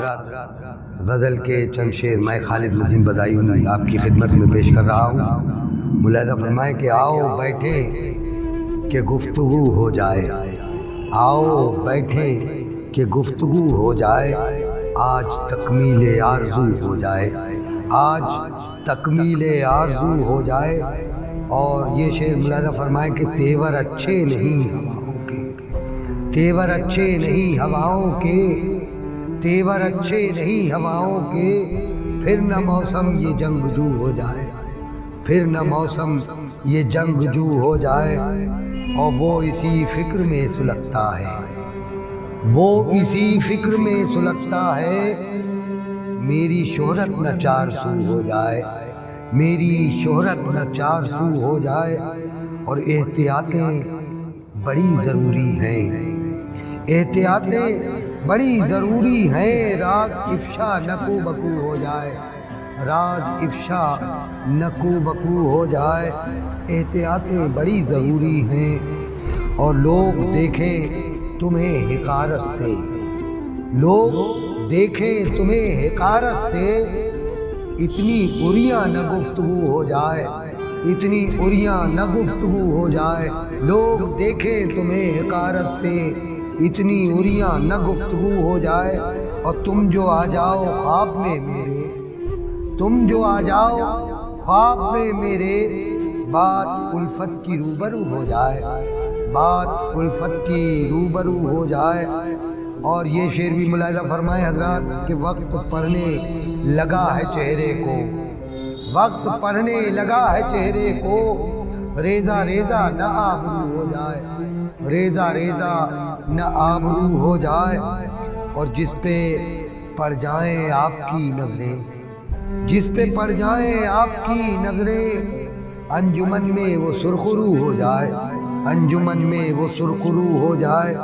حضرات، غزل کے چند شعر میں خالد مدین بدایونی آپ کی خدمت میں پیش کر رہا ہوں۔ ملاحظہ فرمائیں کہ آؤ بیٹھے کہ گفتگو ہو جائے، آؤ بیٹھے کہ گفتگو ہو جائے، آج تکمیل آرزو ہو جائے، آج تکمیل آرزو ہو جائے۔ اور یہ شعر ملاحظہ فرمائیں کہ تیور اچھے نہیں ہواؤں کے، تیور اچھے نہیں ہواؤں کے، تیور اچھے نہیں ہواؤں کے، پھر نہ موسم یہ جنگجو ہو جائے، پھر نہ موسم یہ جنگجو ہو جائے۔ اور وہ اسی فکر میں سلگتا ہے، وہ اسی فکر میں سلگتا ہے، میری شہرت نہ چار سو ہو جائے، میری شہرت نہ چار سو ہو جائے۔ اور احتیاطیں بڑی ضروری ہیں، احتیاطیں بڑی ضروری ہیں، راز افشا نکو بکو ہو جائے، راز افشا نکو بکو ہو جائے۔ احتیاطیں بڑی ضروری ہیں، اور لوگ دیکھیں تمہیں حقارت سے، لوگ دیکھیں تمہیں حقارت سے، اتنی اریاں نہ گفتگو ہو جائے، اتنی اریاں نہ گفتگو ہو جائے۔ لوگ دیکھیں تمہیں حقارت سے، اتنی اریاں نہ گفتگو ہو جائے۔ اور تم جو آ جاؤ خواب میں میرے، تم جو آ جاؤ خواب میں میرے، بات الفت کی روبرو ہو جائے، بات الفت کی روبرو ہو جائے۔ اور یہ شعر بھی ملاحظہ فرمائیں حضرات کہ وقت پڑھنے لگا ہے چہرے کو، وقت پڑھنے لگا ہے چہرے کو، ریزہ ریزہ نہ آبرو ہو جائے، ریزہ ریزہ نہ آبرو ہو جائے۔ اور جس پہ پڑ جائیں آپ کی نظریں، جس پہ پڑ جائیں آپ کی نظریں، انجمن میں وہ سرخرو ہو جائے، انجمن میں وہ سرخرو ہو جائے۔